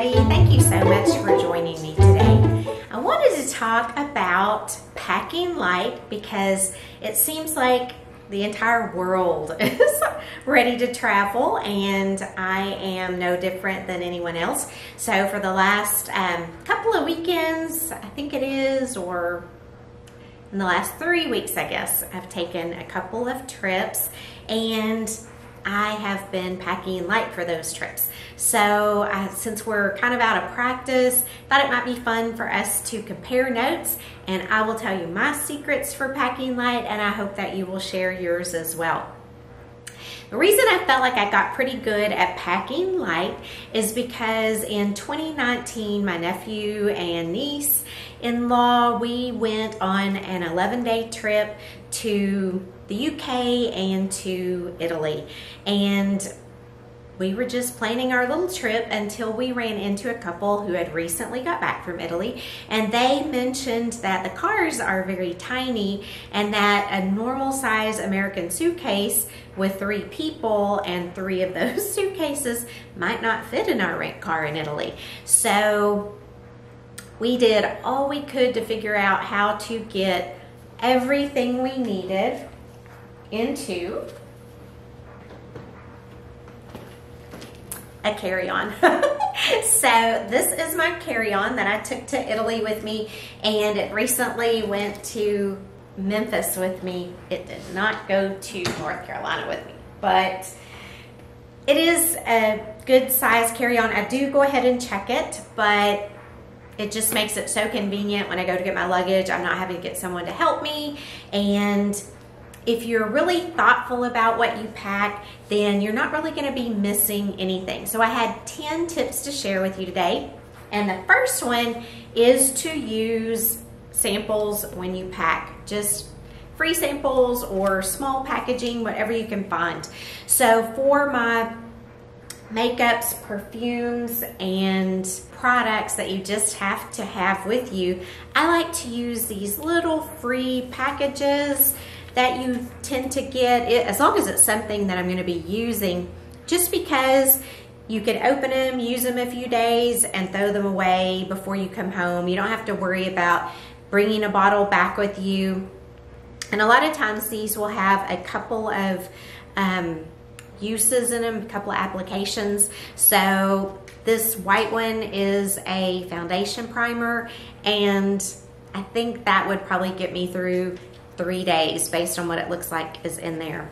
everybody. Thank you so much for joining me today. I wanted to talk about packing light because it seems like the entire world is ready to travel, and I am no different than anyone else. So for the last couple of weekends, I think it is, or in the last 3 weeks, I guess, I've taken a couple of trips, and I have been packing light for those trips. So since we're kind of out of practice, thought it might be fun for us to compare notes, and I will tell you my secrets for packing light, and I hope that you will share yours as well. The reason I felt like I got pretty good at packing light is because in 2019, my nephew and niece-in-law, we went on an 11-day trip to the UK and to Italy, and we were just planning our little trip until we ran into a couple who had recently got back from Italy, and they mentioned that the cars are very tiny and that a normal size American suitcase with 3 people and 3 of those suitcases might not fit in our rent car in Italy. So we did all we could to figure out how to get everything we needed into a carry-on. So this is my carry-on that I took to Italy with me, and it recently went to Memphis with me. It did not go to North Carolina with me, but it is a good size carry-on. I do go ahead and check it, but it just makes it so convenient when I go to get my luggage. I'm not having to get someone to help me, and if you're really thoughtful about what you pack, then you're not really going to be missing anything. So I had 10 tips to share with you today. And the first one is to use samples when you pack. Just free samples or small packaging, whatever you can find. So for my makeups, perfumes, and products that you just have to have with you, I like to use these little free packages that you tend to get, as long as it's something that I'm going to be using, just because you can open them, use them a few days, and throw them away before you come home. You don't have to worry about bringing a bottle back with you. And a lot of times these will have a couple of uses in them, a couple of applications. So this white one is a foundation primer, and I think that would probably get me through 3 days based on what it looks like is in there.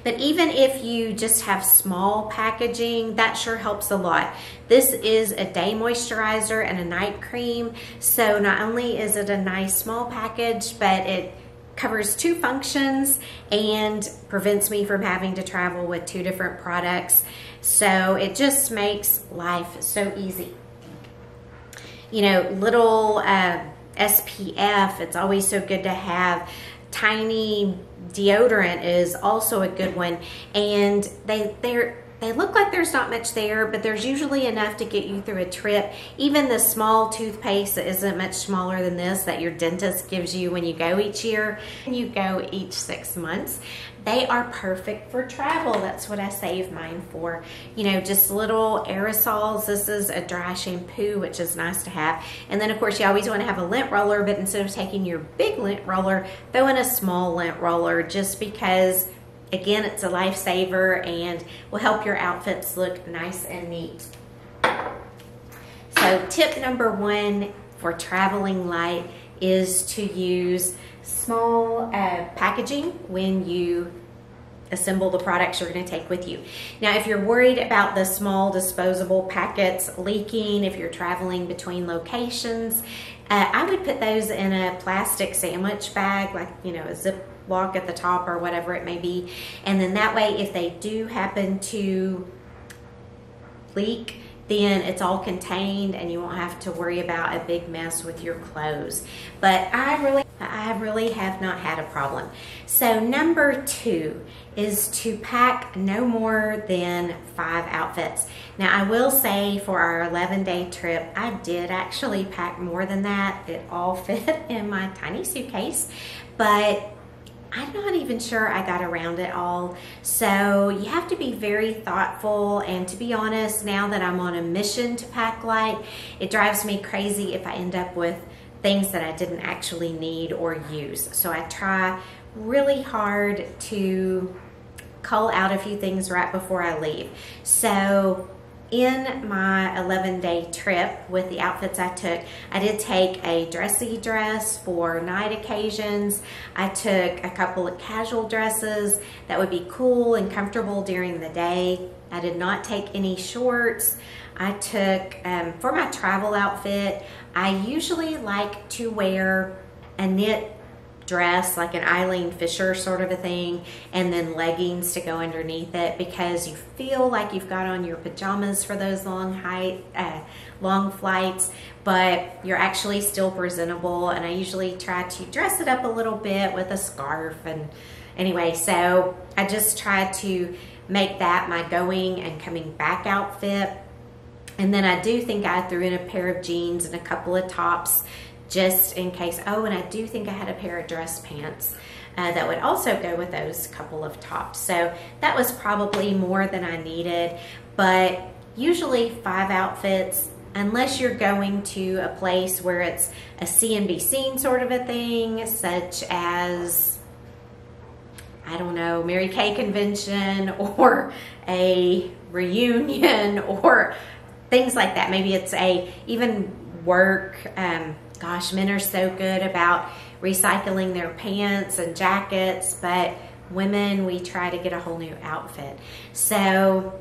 But even if you just have small packaging, that sure helps a lot. This is a day moisturizer and a night cream, so not only is it a nice small package, but it covers 2 functions and prevents me from having to travel with 2 different products. So it just makes life so easy. You know, little SPF, it's always so good to have. Tiny deodorant is also a good one, and they look like there's not much there, but there's usually enough to get you through a trip. Even the small toothpaste that isn't much smaller than this that your dentist gives you when you go each year, and you go each 6 months, they are perfect for travel. That's what I save mine for. You know, just little aerosols. This is a dry shampoo, which is nice to have. And then of course you always want to have a lint roller, but instead of taking your big lint roller, throw in a small lint roller, just because again, it's a lifesaver and will help your outfits look nice and neat. So tip number 1 for traveling light is to use small packaging when you assemble the products you're going to take with you. Now, if you're worried about the small disposable packets leaking, if you're traveling between locations, I would put those in a plastic sandwich bag, like, you know, a Ziploc at the top or whatever it may be. And then that way, if they do happen to leak, then it's all contained and you won't have to worry about a big mess with your clothes. But I really have not had a problem. So number 2 is to pack no more than 5 outfits. Now I will say for our 11-day trip, I did actually pack more than that. It all fit in my tiny suitcase, but I'm not even sure I got around it all. So you have to be very thoughtful, and to be honest, now that I'm on a mission to pack light, it drives me crazy if I end up with things that I didn't actually need or use. So I try really hard to cull out a few things right before I leave. So in my 11-day trip with the outfits I took, I did take a dressy dress for night occasions. I took a couple of casual dresses that would be cool and comfortable during the day. I did not take any shorts. I took, for my travel outfit, I usually like to wear a knit dress, like an Eileen Fisher sort of a thing, and then leggings to go underneath it, because you feel like you've got on your pajamas for those long flights, but you're actually still presentable. And I usually try to dress it up a little bit with a scarf. And anyway, so I just try to make that my going and coming back outfit. And then I do think I threw in a pair of jeans and a couple of tops just in case. Oh, and I do think I had a pair of dress pants that would also go with those couple of tops. So that was probably more than I needed, but usually 5 outfits, unless you're going to a place where it's a see and be seen sort of a thing, such as, I don't know, Mary Kay convention or a reunion or things like that. Maybe it's even work. Gosh, men are so good about recycling their pants and jackets, but women, we try to get a whole new outfit. So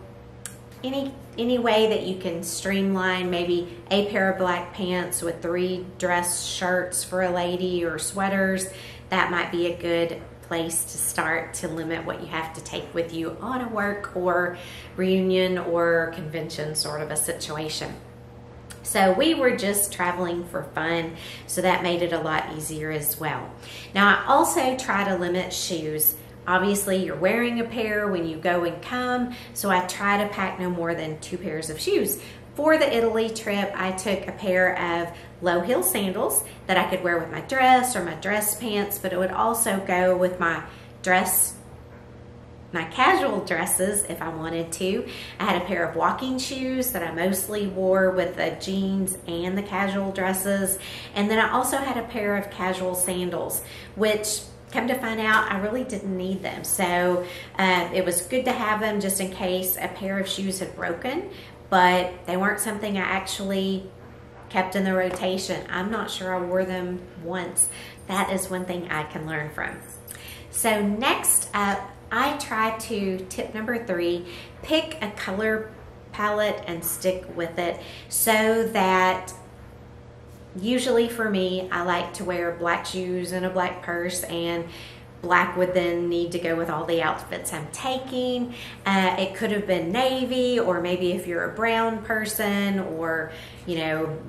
any way that you can streamline, maybe a pair of black pants with 3 dress shirts for a lady or sweaters, that might be a good place to start to limit what you have to take with you on a work or reunion or convention sort of a situation. So we were just traveling for fun, so that made it a lot easier as well. Now I also try to limit shoes. Obviously you're wearing a pair when you go and come, so I try to pack no more than 2 pairs of shoes. For the Italy trip, I took a pair of low heel sandals that I could wear with my dress or my dress pants, but it would also go with my casual dresses if I wanted to. I had a pair of walking shoes that I mostly wore with the jeans and the casual dresses. And then I also had a pair of casual sandals, which, come to find out, I really didn't need them. So it was good to have them just in case a pair of shoes had broken, but they weren't something I actually kept in the rotation. I'm not sure I wore them once. That is one thing I can learn from. So next up, I try to, tip number 3, pick a color palette and stick with it, so that usually for me, I like to wear black shoes and a black purse, and black would then need to go with all the outfits I'm taking. It could have been navy, or maybe if you're a brown person, or, you know,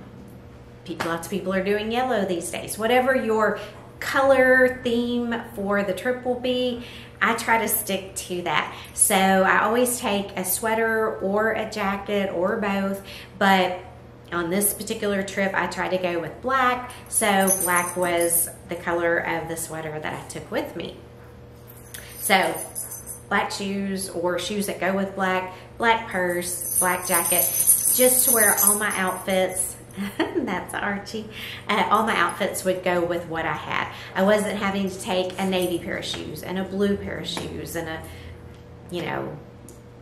lots of people are doing yellow these days. Whatever your color theme for the trip will be, I try to stick to that. So I always take a sweater or a jacket or both, but on this particular trip I tried to go with black, so black was the color of the sweater that I took with me. So black shoes or shoes that go with black, black purse, black jacket, just to wear all my outfits. That's Archie. All my outfits would go with what I had. I wasn't having to take a navy pair of shoes and a blue pair of shoes and a, you know,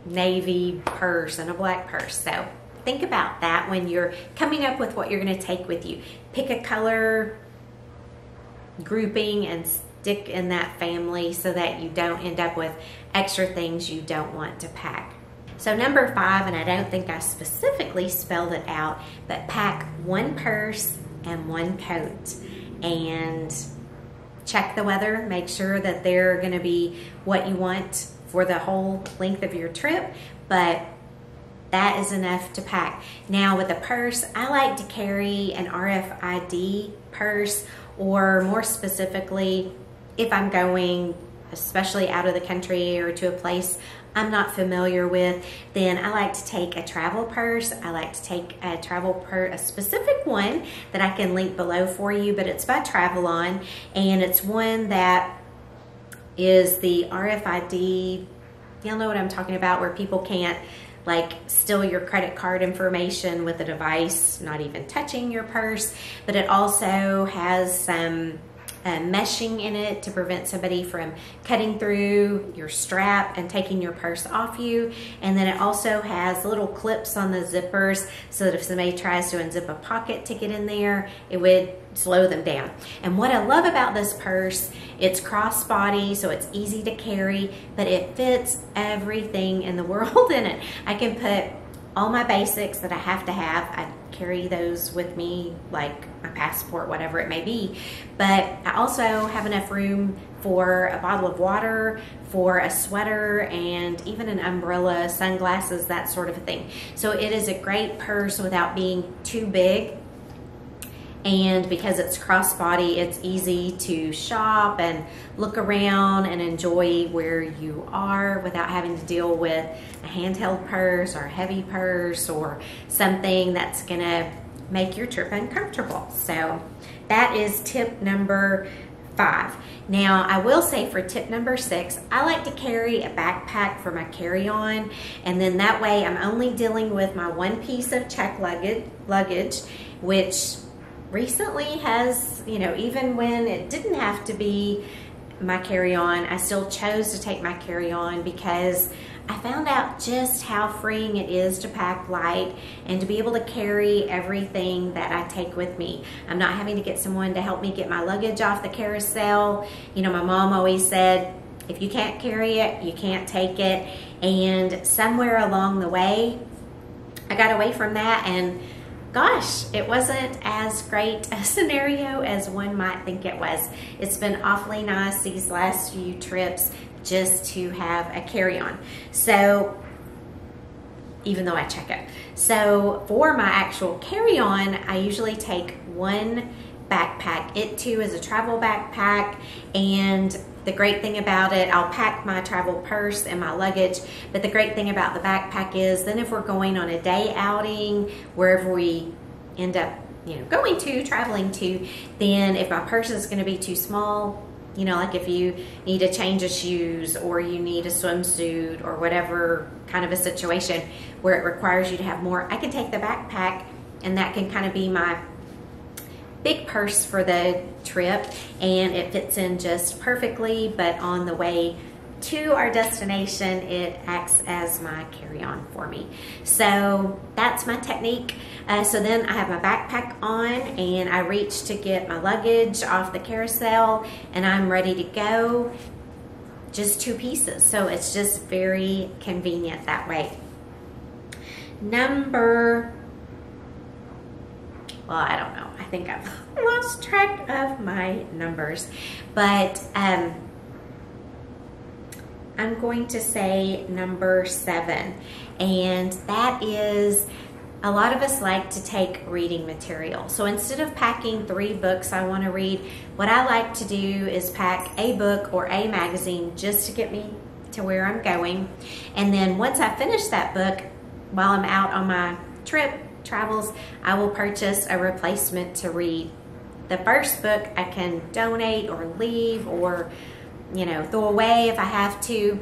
navy purse and a black purse. So think about that when you're coming up with what you're going to take with you. Pick a color grouping and stick in that family so that you don't end up with extra things you don't want to pack. So number 5, and I don't think I specifically spelled it out, but pack 1 purse and 1 coat, and check the weather. Make sure that they're going to be what you want for the whole length of your trip, but that is enough to pack. Now with a purse, I like to carry an RFID purse, or more specifically, if I'm going especially out of the country or to a place I'm not familiar with, then I like to take a travel purse. I like to take a travel purse, a specific one that I can link below for you, but it's by Travelon, and it's one that is the RFID. Y'all know what I'm talking about, where people can't like steal your credit card information with a device, not even touching your purse. But it also has some meshing in it to prevent somebody from cutting through your strap and taking your purse off you. And then it also has little clips on the zippers so that if somebody tries to unzip a pocket to get in there, it would slow them down. And what I love about this purse, it's crossbody, so it's easy to carry, but it fits everything in the world in it. I can put all my basics that I have to have. I carry those with me, like my passport, whatever it may be. But I also have enough room for a bottle of water, for a sweater, and even an umbrella, sunglasses, that sort of a thing. So it is a great purse without being too big. And because it's crossbody, it's easy to shop and look around and enjoy where you are without having to deal with a handheld purse or a heavy purse or something that's gonna make your trip uncomfortable. So that is tip number 5. Now, I will say for tip number 6, I like to carry a backpack for my carry-on, and then that way I'm only dealing with my one piece of check luggage, which recently has, you know, even when it didn't have to be my carry-on, I still chose to take my carry-on because I found out just how freeing it is to pack light and to be able to carry everything that I take with me. I'm not having to get someone to help me get my luggage off the carousel. You know, my mom always said, if you can't carry it, you can't take it. And somewhere along the way, I got away from that, and gosh, it wasn't as great a scenario as one might think it was. It's been awfully nice these last few trips just to have a carry-on. So, even though I check it. So, for my actual carry-on, I usually take one backpack. It too is a travel backpack, and the great thing about it, I'll pack my travel purse and my luggage, but the great thing about the backpack is then if we're going on a day outing, wherever we end up, you know, going to, traveling to, then if my purse is going to be too small, you know, like if you need a change of shoes or you need a swimsuit or whatever kind of a situation where it requires you to have more, I can take the backpack, and that can kind of be my big purse for the trip, and it fits in just perfectly. But on the way to our destination, it acts as my carry-on for me. So that's my technique. So then I have my backpack on, and I reach to get my luggage off the carousel, and I'm ready to go. Just 2 pieces, so it's just very convenient that way. Well, I don't know. I think I've lost track of my numbers, but I'm going to say number 7, and that is, a lot of us like to take reading material. So instead of packing 3 books I want to read, what I like to do is pack a book or a magazine just to get me to where I'm going. And then once I finish that book, while I'm out on my travels, I will purchase a replacement to read. The first book I can donate or leave or, you know, throw away if I have to,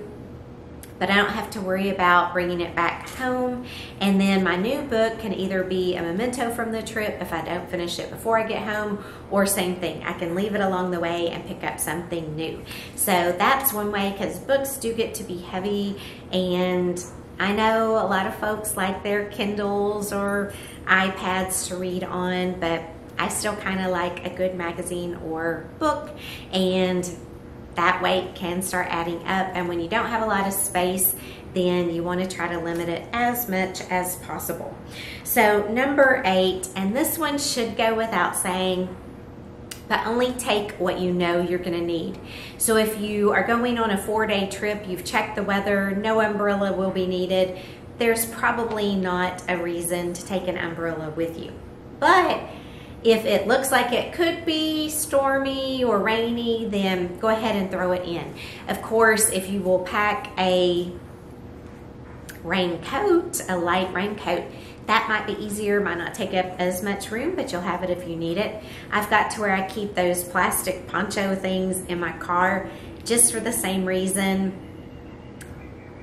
but I don't have to worry about bringing it back home. And then my new book can either be a memento from the trip if I don't finish it before I get home, or same thing, I can leave it along the way and pick up something new. So that's one way, because books do get to be heavy, and I know a lot of folks like their Kindles or iPads to read on, but I still kind of like a good magazine or book, and that weight can start adding up. And when you don't have a lot of space, then you want to try to limit it as much as possible. So number 8, and this one should go without saying, but only take what you know you're going to need. So if you are going on a 4-day trip, you've checked the weather, no umbrella will be needed, there's probably not a reason to take an umbrella with you. But if it looks like it could be stormy or rainy, then go ahead and throw it in. Of course, if you will pack a raincoat, a light raincoat, that might be easier, might not take up as much room, but you'll have it if you need it. I've got to where I keep those plastic poncho things in my car just for the same reason.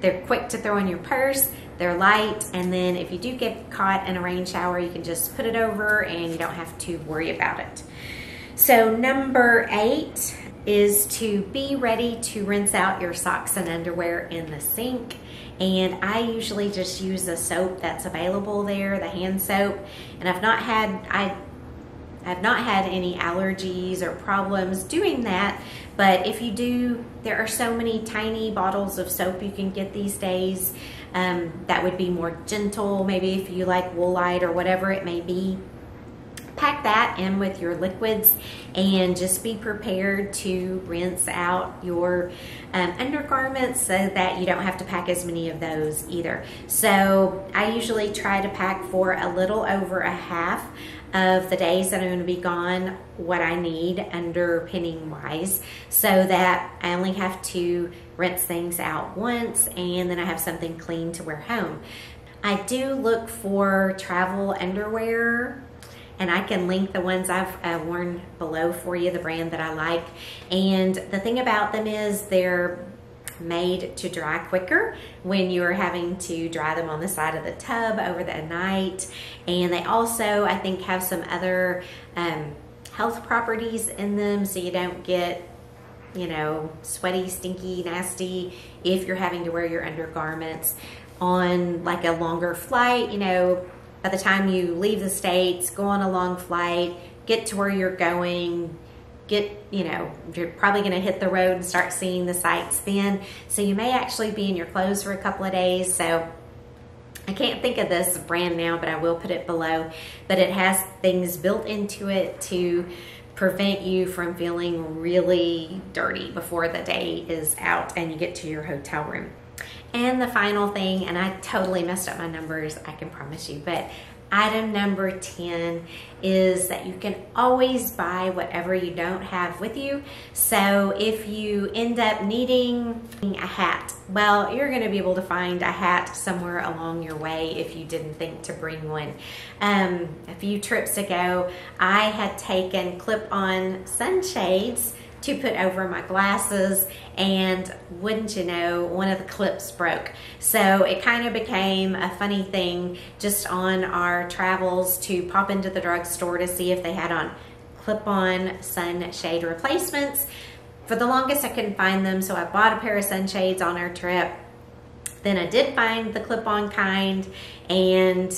They're quick to throw in your purse, they're light, and then if you do get caught in a rain shower, you can just put it over and you don't have to worry about it. So number 8 is to be ready to rinse out your socks and underwear in the sink. And I usually just use the soap that's available there, the hand soap, and I've not had any allergies or problems doing that. But if you do, there are so many tiny bottles of soap you can get these days that would be more gentle. Maybe if you like Woolite or whatever it may be, pack that in with your liquids and just be prepared to rinse out your undergarments so that you don't have to pack as many of those either. So I usually try to pack for a little over a half of the days that I'm going to be gone what I need underpinning wise, so that I only have to rinse things out once and then I have something clean to wear home. I do look for travel underwear, and I can link the ones I've worn below for you, the brand that I like. And the thing about them is they're made to dry quicker when you're having to dry them on the side of the tub over the night. And they also, I think, have some other health properties in them, so you don't get, you know, sweaty, stinky, nasty if you're having to wear your undergarments on like a longer flight. You know, by the time you leave the States, go on a long flight, get to where you're going, you're probably going to hit the road and start seeing the sights then. So you may actually be in your clothes for a couple of days. So I can't think of this brand now, but I will put it below. But it has things built into it to prevent you from feeling really dirty before the day is out and you get to your hotel room. And the final thing, and I totally messed up my numbers, I can promise you, but item number 10 is that you can always buy whatever you don't have with you. So if you end up needing a hat, well, you're going to be able to find a hat somewhere along your way if you didn't think to bring one. A few trips ago, I had taken clip-on sunshades to put over my glasses, and wouldn't you know, one of the clips broke. So it kind of became a funny thing just on our travels to pop into the drugstore to see if they had on clip-on sunshade replacements. For the longest I couldn't find them, so I bought a pair of sunshades on our trip. Then I did find the clip-on kind, and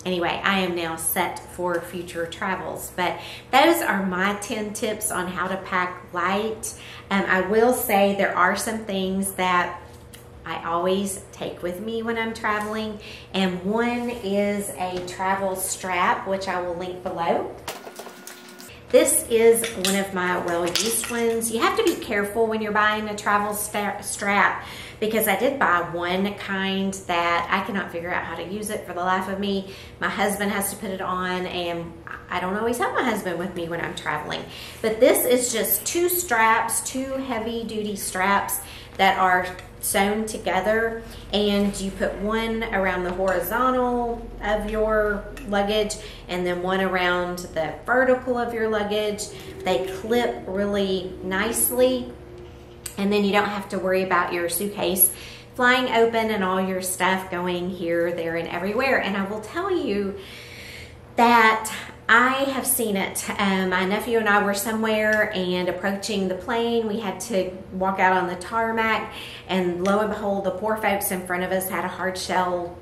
anyway, I am now set for future travels. But those are my 10 tips on how to pack light. I will say there are some things that I always take with me when I'm traveling, and one is a travel strap, which I will link below. This is one of my well-used ones. You have to be careful when you're buying a travel strap, because I did buy one kind that I cannot figure out how to use it for the life of me. My husband has to put it on, and I don't always have my husband with me when I'm traveling. But this is just two straps, two heavy-duty straps that are sewn together, and you put one around the horizontal of your luggage and then one around the vertical of your luggage. They clip really nicely, and then you don't have to worry about your suitcase flying open and all your stuff going here, there, and everywhere. And I will tell you that I have seen it. My nephew and I were somewhere, and approaching the plane, we had to walk out on the tarmac, and lo and behold, the poor folks in front of us had a hard shell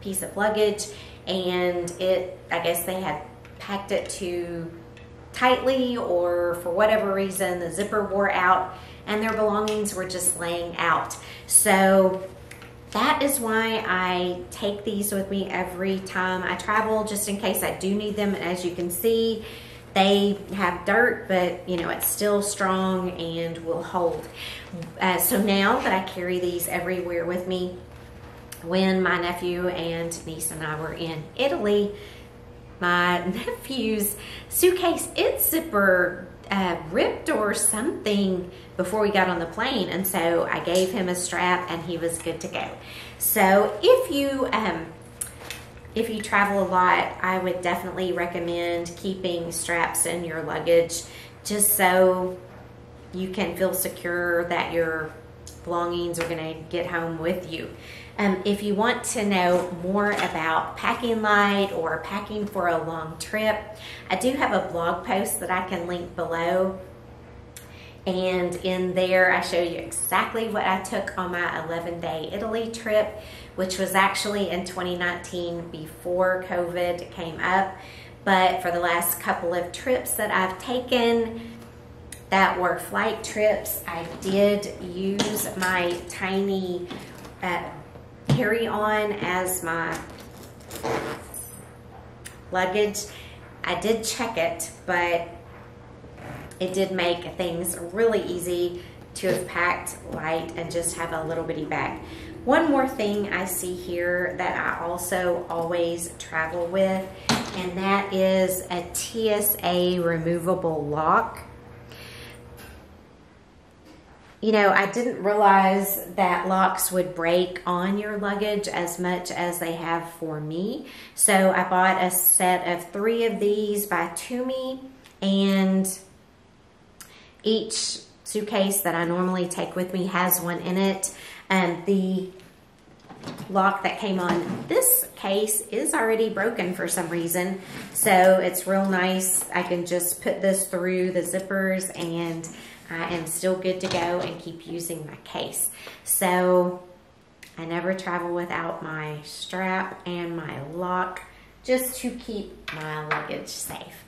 piece of luggage, and I guess they had packed it too tightly, or for whatever reason the zipper wore out and their belongings were just laying out. So that is why I take these with me every time I travel, just in case I do need them. And as you can see, they have dirt, but you know, it's still strong and will hold. So now that I carry these everywhere with me, when my nephew and niece and I were in Italy, my nephew's suitcase, its zipper ripped or something before we got on the plane, and so I gave him a strap and he was good to go. So if you travel a lot, I would definitely recommend keeping straps in your luggage, just so you can feel secure that your belongings are going to get home with you. If you want to know more about packing light or packing for a long trip, I do have a blog post that I can link below. And in there, I show you exactly what I took on my 11-day Italy trip, which was actually in 2019 before COVID came up. But for the last couple of trips that I've taken that were flight trips, I did use my tiny carry-on as my luggage. I did check it, but it did make things really easy to have packed light and just have a little bitty bag. One more thing I see here that I also always travel with, and that is a TSA removable lock. You know, I didn't realize that locks would break on your luggage as much as they have for me. So I bought a set of 3 of these by Toomey, and each suitcase that I normally take with me has one in it. The lock that came on this case is already broken for some reason, so it's real nice. I can just put this through the zippers and I am still good to go and keep using my case. So I never travel without my strap and my lock, just to keep my luggage safe.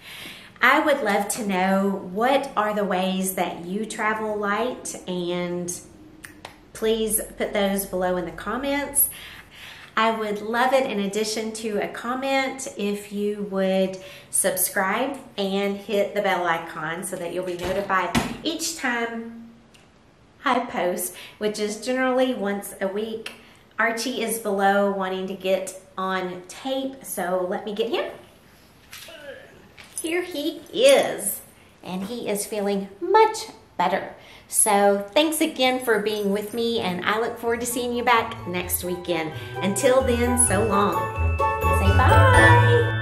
I would love to know, what are the ways that you travel light, and please put those below in the comments. I would love it, in addition to a comment, if you would subscribe and hit the bell icon so that you'll be notified each time I post, which is generally once a week. Archie is below wanting to get on tape, so let me get him. Here he is, and he is feeling much better. So thanks again for being with me, and I look forward to seeing you back next weekend. Until then, so long. Say bye.